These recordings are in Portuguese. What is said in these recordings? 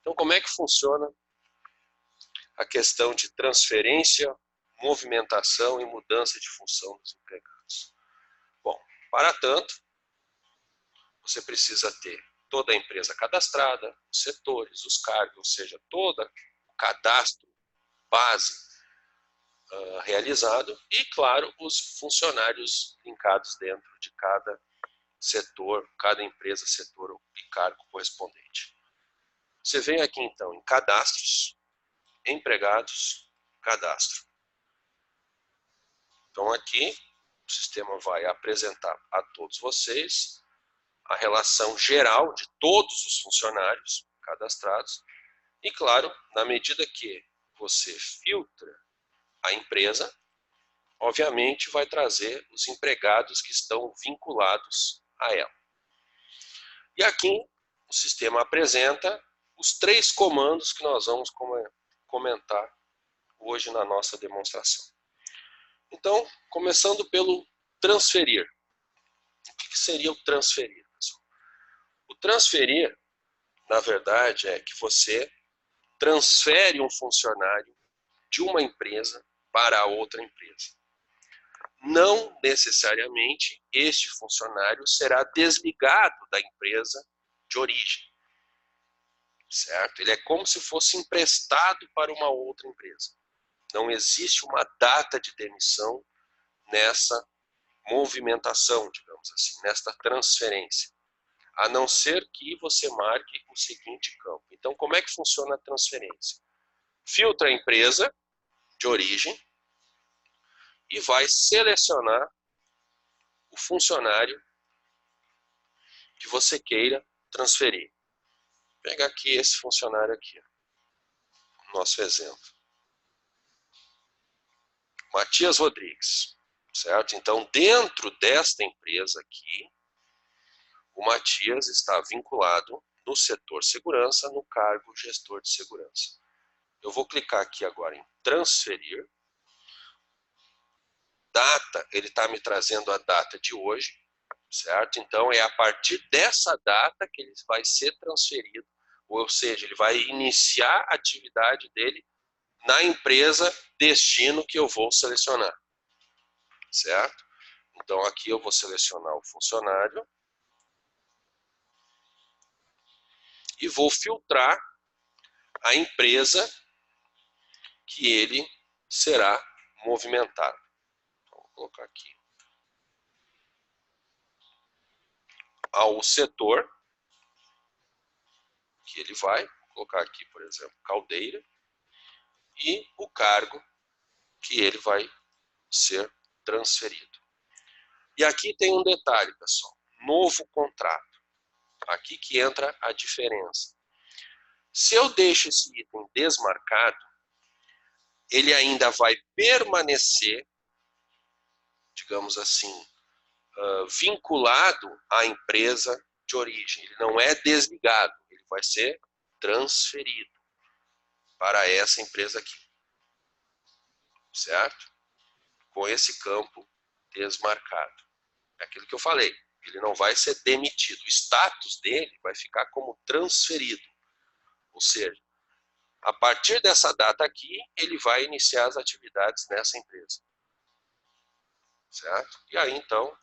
Então, como é que funciona a questão de transferência, movimentação e mudança de função dos empregados? Bom, para tanto, você precisa ter toda a empresa cadastrada, os setores, os cargos, ou seja, todo o cadastro base realizado e, claro, os funcionários linkados dentro de cada setor, cada empresa, setor e cargo correspondente. Você vem aqui então em cadastros, empregados, cadastro. Então aqui o sistema vai apresentar a todos vocês a relação geral de todos os funcionários cadastrados e, claro, na medida que você filtra a empresa, obviamente vai trazer os empregados que estão vinculados a ela. E aqui o sistema apresenta os 3 comandos que nós vamos comentar hoje na nossa demonstração. Então, começando pelo transferir. O que seria o transferir, pessoal? O transferir, na verdade, é que você transfere um funcionário de uma empresa para outra empresa. Não necessariamente este funcionário será desligado da empresa de origem, certo? Ele é como se fosse emprestado para uma outra empresa. Não existe uma data de demissão nessa movimentação, digamos assim, nesta transferência, a não ser que você marque o seguinte campo. Então, como é que funciona a transferência? Filtra a empresa de origem e vai selecionar o funcionário que você queira transferir. Vou pegar aqui esse funcionário aqui, nosso exemplo. Matias Rodrigues, certo? Então, dentro desta empresa aqui, o Matias está vinculado no setor segurança, no cargo gestor de segurança. Eu vou clicar aqui agora em transferir. Data, ele está me trazendo a data de hoje, certo? Então, é a partir dessa data que ele vai ser transferido, ou seja, ele vai iniciar a atividade dele na empresa destino que eu vou selecionar, certo? Então, aqui eu vou selecionar o funcionário e vou filtrar a empresa que ele será movimentado. Então, vou colocar aqui ao setor que ele vai, vou colocar aqui, por exemplo, caldeira, e o cargo que ele vai ser transferido. E aqui tem um detalhe, pessoal, novo contrato. Aqui que entra a diferença. Se eu deixo esse item desmarcado, ele ainda vai permanecer, digamos assim, vinculado à empresa de origem. Ele não é desligado, ele vai ser transferido para essa empresa aqui, certo? Com esse campo desmarcado. É aquilo que eu falei, ele não vai ser demitido, o status dele vai ficar como transferido, ou seja, a partir dessa data aqui, ele vai iniciar as atividades nessa empresa, certo? E aí, então,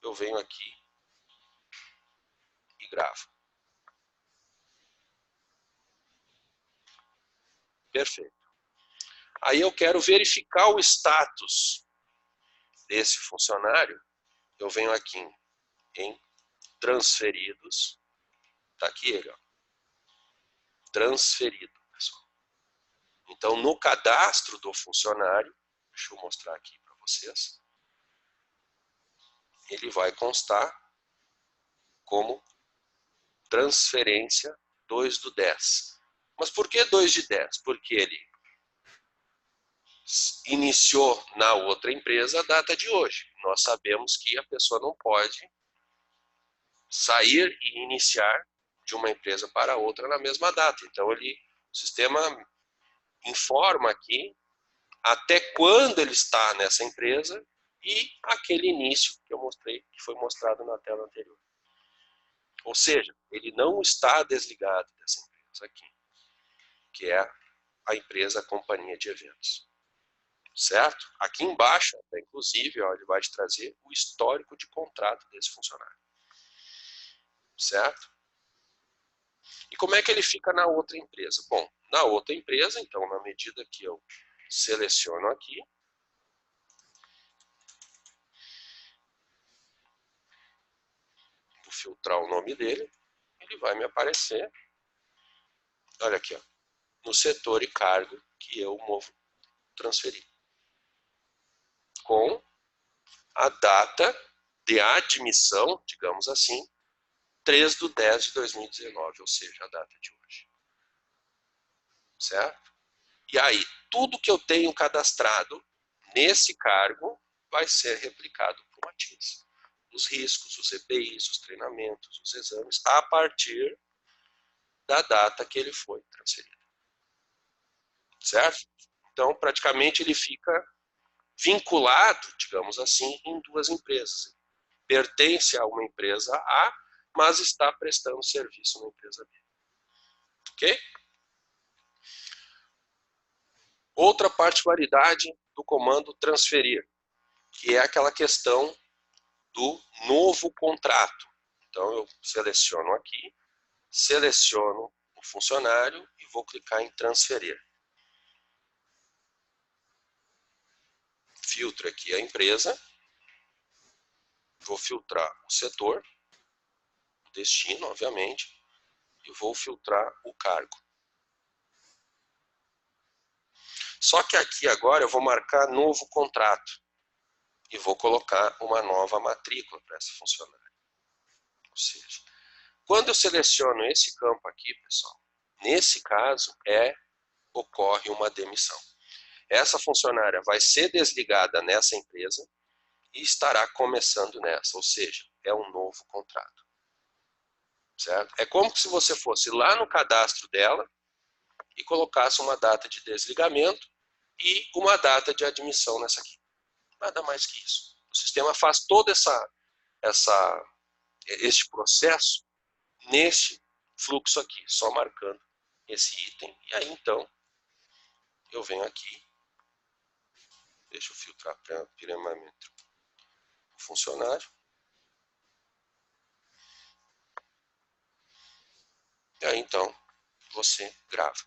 eu venho aqui e gravo. Perfeito. Aí eu quero verificar o status desse funcionário, eu venho aqui em transferidos, tá aqui ele, ó, transferido, pessoal. Então, no cadastro do funcionário, deixa eu mostrar aqui para vocês, ele vai constar como transferência 2/10. Mas por que 2/10? Porque ele iniciou na outra empresa a data de hoje. Nós sabemos que a pessoa não pode sair e iniciar de uma empresa para outra na mesma data. Então, o sistema informa aqui até quando ele está nessa empresa e aquele início que eu mostrei, que foi mostrado na tela anterior. Ou seja, ele não está desligado dessa empresa. essa aqui, que é a empresa, a companhia de eventos. Certo? Aqui embaixo, inclusive, ó, ele vai te trazer o histórico de contrato desse funcionário. Certo? E como é que ele fica na outra empresa? Bom, na outra empresa, então, na medida que eu seleciono aqui, vou filtrar o nome dele, ele vai me aparecer, olha aqui, ó, no setor e cargo que eu transferi, com a data de admissão, digamos assim, 3/10/2019, ou seja, a data de hoje. Certo? E aí, tudo que eu tenho cadastrado nesse cargo vai ser replicado para o Matias. Os riscos, os EPIs, os treinamentos, os exames, a partir da data que ele foi transferido. Certo? Então, praticamente, ele fica vinculado, digamos assim, em duas empresas. Pertence a uma empresa A, mas está prestando serviço na empresa B. Ok? Outra particularidade do comando transferir, que é aquela questão do novo contrato. Então, eu seleciono aqui, seleciono o funcionário e vou clicar em transferir. Filtro aqui a empresa, vou filtrar o setor, o destino, obviamente, e vou filtrar o cargo. Só que aqui agora eu vou marcar novo contrato e vou colocar uma nova matrícula para essa funcionária. Ou seja, quando eu seleciono esse campo aqui, pessoal, nesse caso ocorre uma demissão. Essa funcionária vai ser desligada nessa empresa e estará começando nessa, ou seja, é um novo contrato. Certo? É como se você fosse lá no cadastro dela e colocasse uma data de desligamento e uma data de admissão nessa aqui. Nada mais que isso. O sistema faz todo este processo neste fluxo aqui, só marcando esse item. E aí, então, eu venho aqui, deixa eu filtrar parâmetro o funcionário. E aí, então, você grava.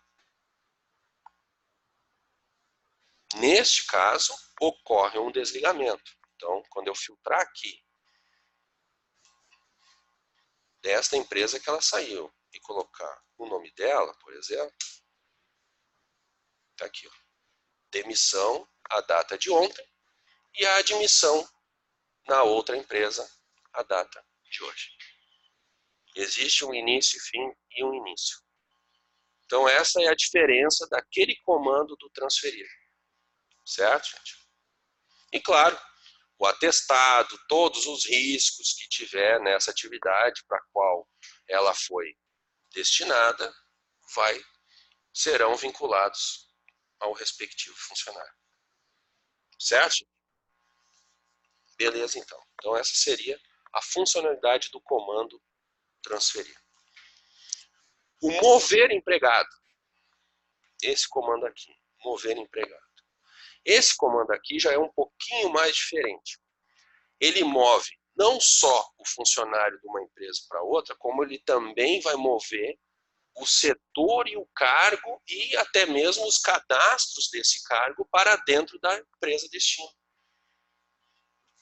Neste caso, ocorre um desligamento. Então, quando eu filtrar aqui, desta empresa que ela saiu, e colocar o nome dela, por exemplo, está aqui, ó, demissão, a data de ontem, e a admissão na outra empresa, a data de hoje. Existe um início e fim e um início. Então, essa é a diferença daquele comando do transferir. Certo, gente? E, claro, o atestado, todos os riscos que tiver nessa atividade para a qual ela foi destinada, serão vinculados ao respectivo funcionário. Certo? Beleza, então. Então, essa seria a funcionalidade do comando transferir. O mover empregado. Esse comando aqui, mover empregado. Esse comando aqui já é um pouquinho mais diferente. Ele move não só o funcionário de uma empresa para outra, como ele também vai mover o setor e o cargo e até mesmo os cadastros desse cargo para dentro da empresa destino.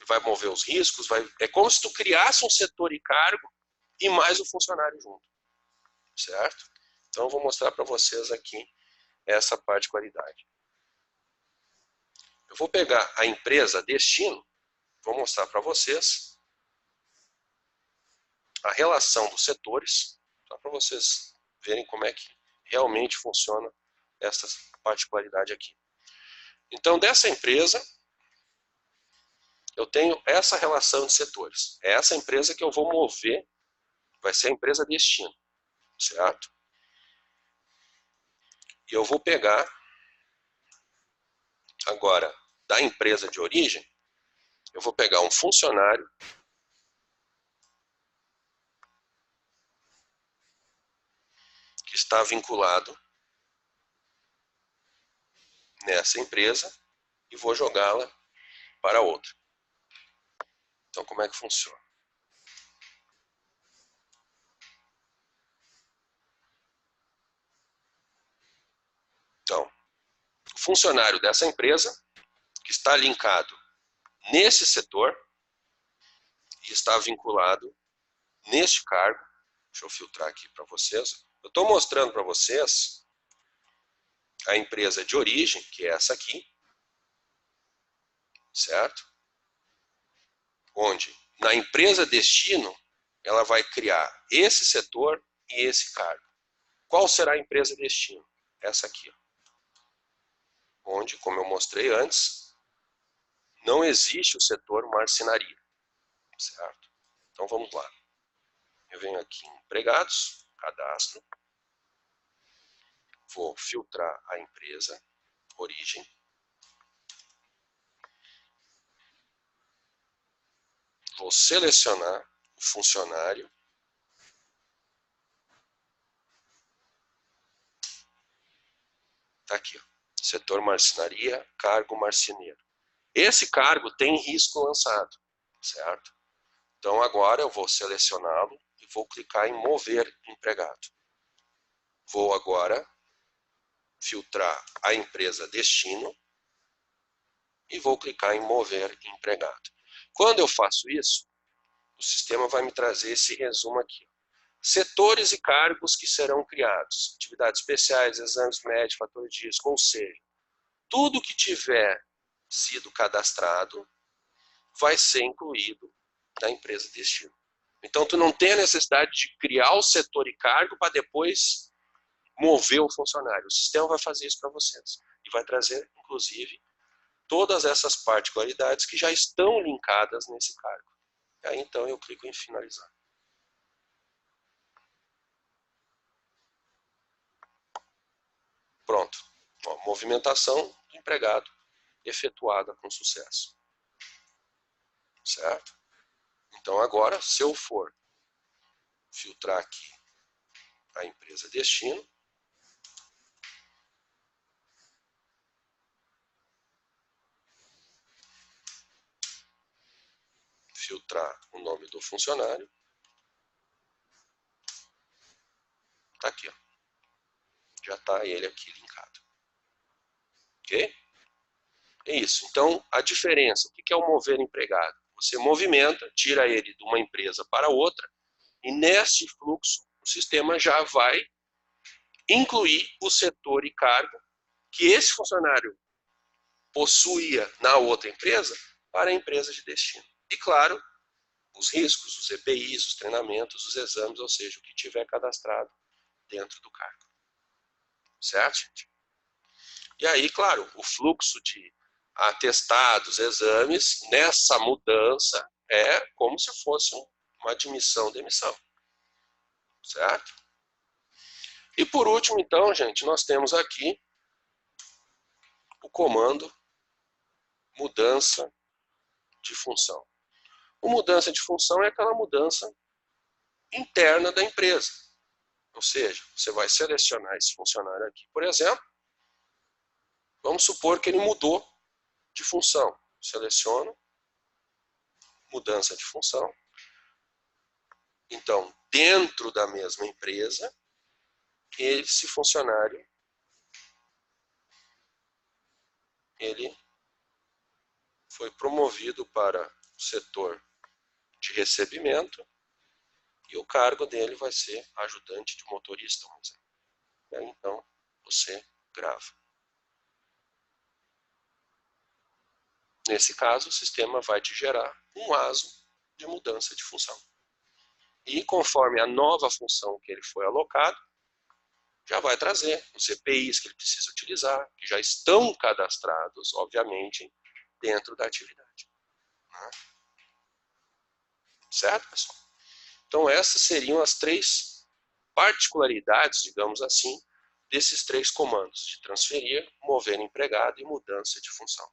Vai mover os riscos, é como se tu criasse um setor e cargo e mais o funcionário junto. Certo? Então eu vou mostrar para vocês aqui essa particularidade. Eu vou pegar a empresa destino, vou mostrar para vocês a relação dos setores, só para vocês verem como é que realmente funciona essa particularidade aqui. Então, dessa empresa, eu tenho essa relação de setores. É essa empresa que eu vou mover, vai ser a empresa destino, certo? E eu vou pegar, agora, da empresa de origem, eu vou pegar um funcionário que está vinculado nessa empresa e vou jogá-la para outra. Então, como é que funciona? Então, o funcionário dessa empresa, que está linkado nesse setor e está vinculado neste cargo, deixa eu filtrar aqui para vocês. Eu estou mostrando para vocês a empresa de origem, que é essa aqui, certo? Onde, na empresa destino, ela vai criar esse setor e esse cargo. Qual será a empresa destino? Essa aqui, ó. Onde, como eu mostrei antes, não existe o setor marcenaria, certo? Então vamos lá. Eu venho aqui em empregados, cadastro, vou filtrar a empresa, origem, vou selecionar o funcionário, tá aqui, ó, setor marcenaria, cargo marceneiro. Esse cargo tem risco lançado, certo? Então agora eu vou selecioná-lo e vou clicar em mover empregado. Vou agora filtrar a empresa destino e vou clicar em mover empregado. Quando eu faço isso, o sistema vai me trazer esse resumo aqui. Setores e cargos que serão criados. Atividades especiais, exames médicos, fatores de risco, ou seja, tudo que tiver sido cadastrado vai ser incluído na empresa destino. Então, tu não tem a necessidade de criar o setor e cargo para depois mover o funcionário. O sistema vai fazer isso para vocês. E vai trazer, inclusive, todas essas particularidades que já estão linkadas nesse cargo. E aí, então, eu clico em finalizar. Pronto. Ó, movimentação do empregado efetuada com sucesso. Certo? Então, agora, se eu for filtrar aqui a empresa destino, filtrar o nome do funcionário, tá aqui, ó. Já está ele aqui linkado. Ok? É isso. Então, a diferença, o que é o mover empregado? Você movimenta, tira ele de uma empresa para outra, e neste fluxo, o sistema já vai incluir o setor e cargo que esse funcionário possuía na outra empresa para a empresa de destino. E, claro, os riscos, os EPIs, os treinamentos, os exames, ou seja, o que tiver cadastrado dentro do cargo. Certo, gente? E aí, claro, o fluxo de atestados, exames, nessa mudança é como se fosse uma admissão, demissão. Certo? E por último, então, gente, nós temos aqui o comando mudança de função. O mudança de função é aquela mudança interna da empresa. Ou seja, você vai selecionar esse funcionário aqui, por exemplo. Vamos supor que ele mudou de função. Seleciono, mudança de função. Então, dentro da mesma empresa, esse funcionário, ele foi promovido para o setor de recebimento e o cargo dele vai ser ajudante de motorista, vamos dizer. E aí, então, você grava. Nesse caso, o sistema vai te gerar um ASO de mudança de função. E conforme a nova função que ele foi alocado, já vai trazer os EPIs que ele precisa utilizar, que já estão cadastrados, obviamente, dentro da atividade. Certo, pessoal? Então, essas seriam as três particularidades, digamos assim, desses três comandos, de transferir, mover empregado e mudança de função.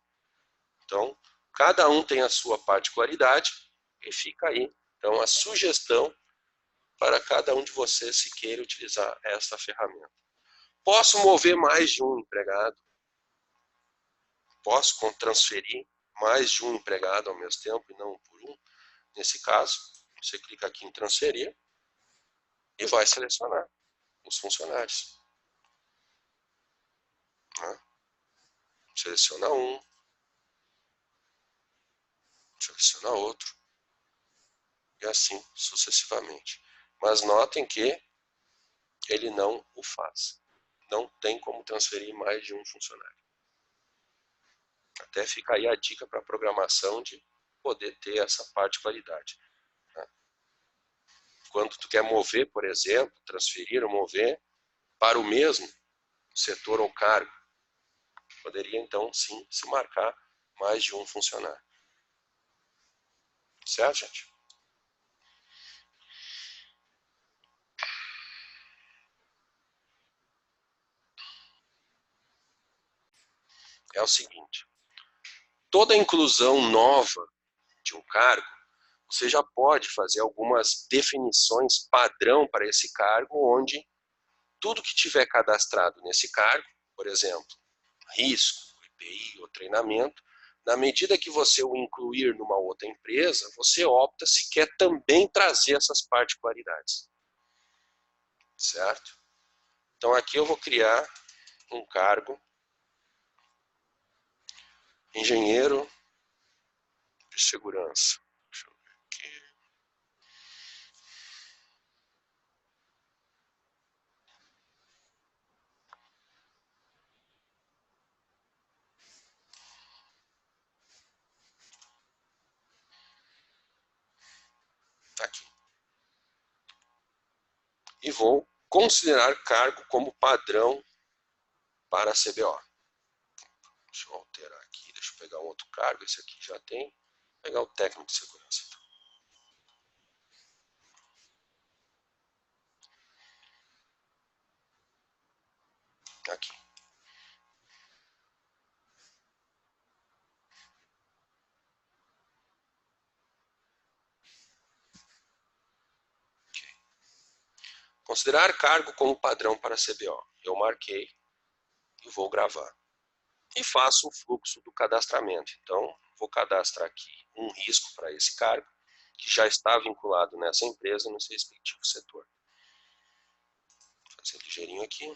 Então, cada um tem a sua particularidade e fica aí, então, a sugestão para cada um de vocês se queira utilizar esta ferramenta. Posso mover mais de um empregado? Posso transferir mais de um empregado ao mesmo tempo e não por um? Nesse caso, você clica aqui em transferir e vai selecionar os funcionários. Né? Seleciona um, seleciona outro, e assim sucessivamente. Mas notem que ele não o faz. Não tem como transferir mais de um funcionário. Até fica aí a dica para a programação de poder ter essa particularidade. Né? Quando tu quer mover, por exemplo, transferir ou mover para o mesmo setor ou cargo, poderia então sim se marcar mais de um funcionário. Certo, gente? É o seguinte, toda inclusão nova de um cargo, você já pode fazer algumas definições padrão para esse cargo, onde tudo que tiver cadastrado nesse cargo, por exemplo, risco, IPI ou treinamento, na medida que você o incluir numa outra empresa, você opta se quer também trazer essas particularidades. Certo? Então aqui eu vou criar um cargo, engenheiro de segurança. Deixa eu ver aqui. Aqui. E vou considerar cargo como padrão para a CBO. Deixa eu alterar aqui, deixa eu pegar um outro cargo, esse aqui já tem. Vou pegar o técnico de segurança. Então. Aqui. Considerar cargo como padrão para a CBO. Eu marquei e vou gravar. E faço o fluxo do cadastramento. Então, vou cadastrar aqui um risco para esse cargo, que já está vinculado nessa empresa, no seu respectivo setor. Vou fazer ligeirinho aqui.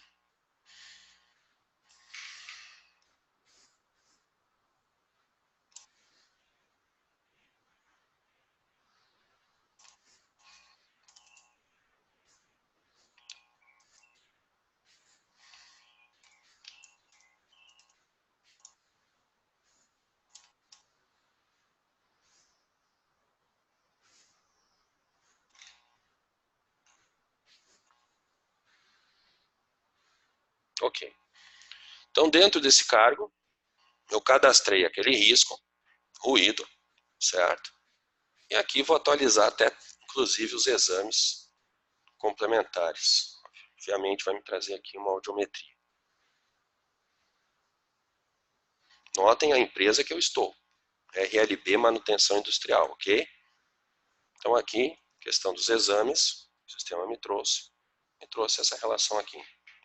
Ok. Então, dentro desse cargo, eu cadastrei aquele risco, ruído, certo? E aqui vou atualizar até, inclusive, os exames complementares. Obviamente, vai me trazer aqui uma audiometria. Notem a empresa que eu estou. RLB Manutenção Industrial, ok? Então, aqui, questão dos exames, o sistema me trouxe essa relação aqui.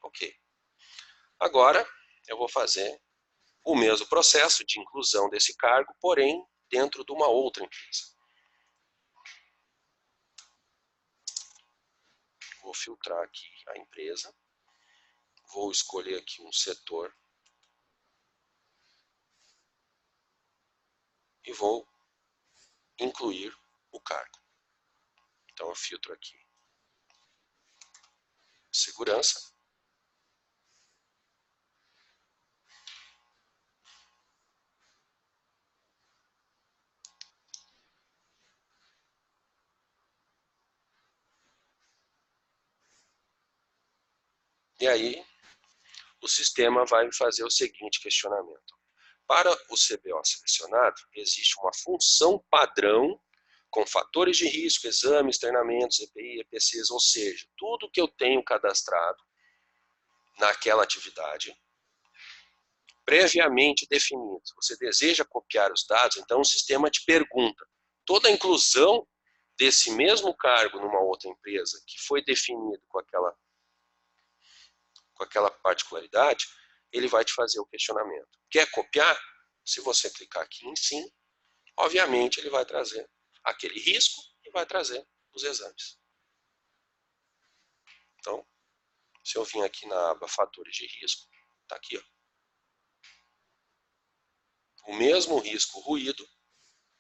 Ok. Agora, eu vou fazer o mesmo processo de inclusão desse cargo, porém, dentro de uma outra empresa. Vou filtrar aqui a empresa, vou escolher aqui um setor e vou incluir o cargo. Então eu filtro aqui segurança, e aí o sistema vai fazer o seguinte questionamento. Para o CBO selecionado, existe uma função padrão com fatores de risco, exames, treinamentos, EPI, EPCs, ou seja, tudo que eu tenho cadastrado naquela atividade, previamente definido. Você deseja copiar os dados, então o sistema te pergunta, toda a inclusão desse mesmo cargo numa outra empresa, que foi definido com aquela particularidade, ele vai te fazer o questionamento. Quer copiar? Se você clicar aqui em sim, obviamente ele vai trazer aquele risco e vai trazer os exames. Então, se eu vim aqui na aba fatores de risco, está aqui, ó, o mesmo risco ruído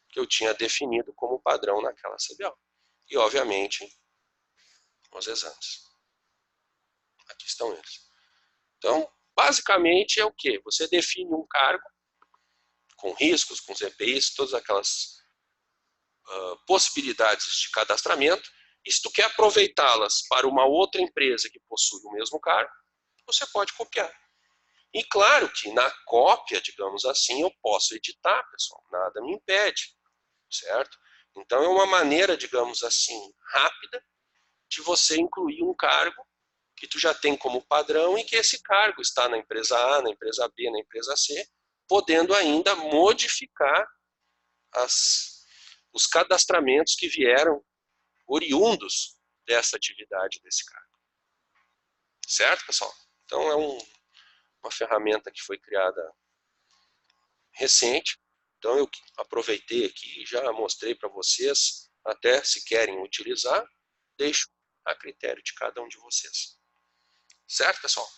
que eu tinha definido como padrão naquela CBO. E, obviamente, os exames. Aqui estão eles. Então, basicamente é o quê? Você define um cargo com riscos, com EPIs, todas aquelas possibilidades de cadastramento, e se tu quer aproveitá-las para uma outra empresa que possui o mesmo cargo, você pode copiar. E claro que na cópia, digamos assim, eu posso editar, pessoal, nada me impede, certo? Então é uma maneira, digamos assim, rápida de você incluir um cargo que tu já tem como padrão e que esse cargo está na empresa A, na empresa B, na empresa C, podendo ainda modificar os cadastramentos que vieram oriundos dessa atividade desse cargo. Certo, pessoal? Então é uma ferramenta que foi criada recente. Então eu aproveitei aqui e já mostrei para vocês, até se querem utilizar, deixo a critério de cada um de vocês. Certo, pessoal?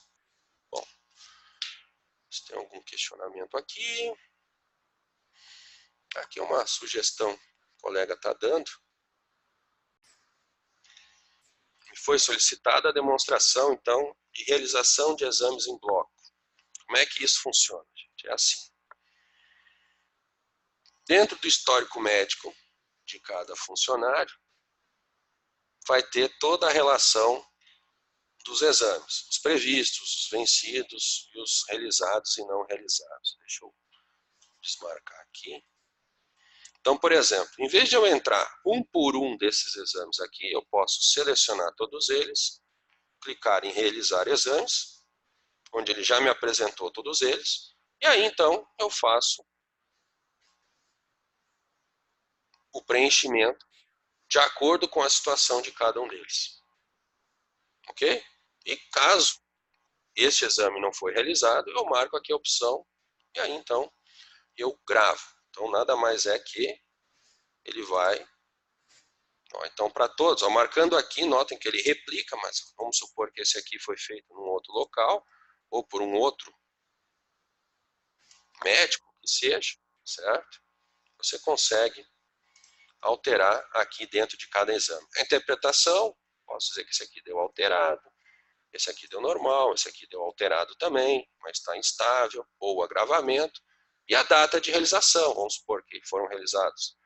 Bom, se tem algum questionamento aqui. Aqui é uma sugestão que o colega está dando. Foi solicitada a demonstração, então, de realização de exames em bloco. Como é que isso funciona, gente? É assim. Dentro do histórico médico de cada funcionário, vai ter toda a relação dos exames, os previstos, os vencidos e os realizados e não realizados. Deixa eu desmarcar aqui. Então, por exemplo, em vez de eu entrar um por um desses exames aqui, eu posso selecionar todos eles, clicar em realizar exames, onde ele já me apresentou todos eles, e aí então eu faço o preenchimento de acordo com a situação de cada um deles. Ok? E caso este exame não foi realizado, eu marco aqui a opção, e aí então eu gravo. Então nada mais é que ele vai... Então para todos, marcando aqui, notem que ele replica, mas vamos supor que esse aqui foi feito num outro local, ou por um outro médico que seja, certo? Você consegue alterar aqui dentro de cada exame. A interpretação, posso dizer que esse aqui deu alterado, esse aqui deu normal, esse aqui deu alterado também, mas está instável, ou agravamento, e a data de realização, vamos supor que foram realizados.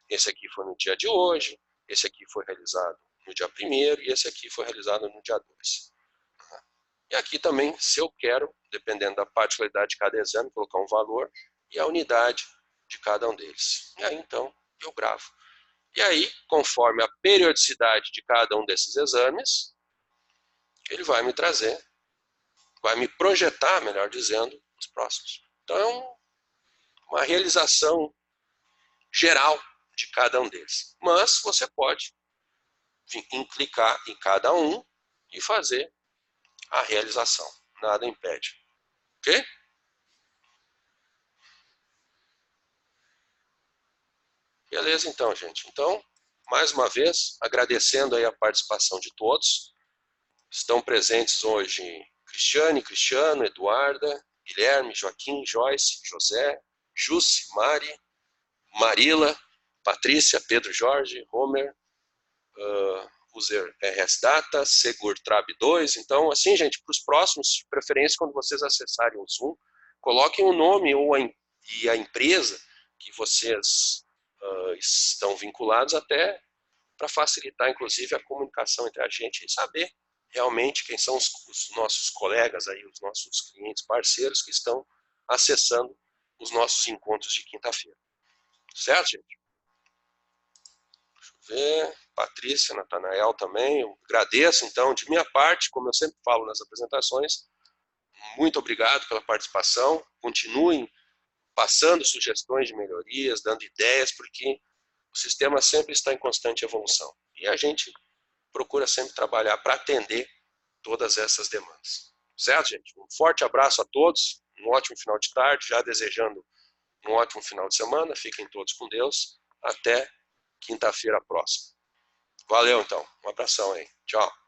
Esse aqui foi no dia de hoje, esse aqui foi realizado no dia 1º, e esse aqui foi realizado no dia 2. E aqui também, se eu quero, dependendo da particularidade de cada exame, colocar um valor e a unidade de cada um deles. E aí, então, eu gravo. E aí, conforme a periodicidade de cada um desses exames, ele vai me trazer, vai me projetar, melhor dizendo, os próximos. Então, é uma realização geral de cada um deles. Mas você pode clicar em cada um e fazer a realização. Nada impede. Ok? Beleza, então, gente. Então, mais uma vez, agradecendo aí a participação de todos. Estão presentes hoje Cristiane, Cristiano, Eduarda, Guilherme, Joaquim, Joyce, José, Jussi, Mari, Marila, Patrícia, Pedro Jorge, Homer, user RSData, SegurTrab2. Então, assim, gente, para os próximos, de preferência, quando vocês acessarem o Zoom, coloquem o nome e a empresa que vocês estão vinculados, até para facilitar, inclusive, a comunicação entre a gente e saber realmente quem são os nossos colegas, aí, os nossos clientes, parceiros que estão acessando os nossos encontros de quinta-feira. Certo, gente? Deixa eu ver. Patrícia, Natanael também. Eu agradeço, então, de minha parte, como eu sempre falo nas apresentações, muito obrigado pela participação. Continuem passando sugestões de melhorias, dando ideias, porque O sistema sempre está em constante evolução. E a gente procura sempre trabalhar para atender todas essas demandas. Certo, gente? Um forte abraço a todos, um ótimo final de tarde, já desejando um ótimo final de semana. Fiquem todos com Deus. Até quinta-feira próxima. Valeu, então. Um abração aí. Tchau.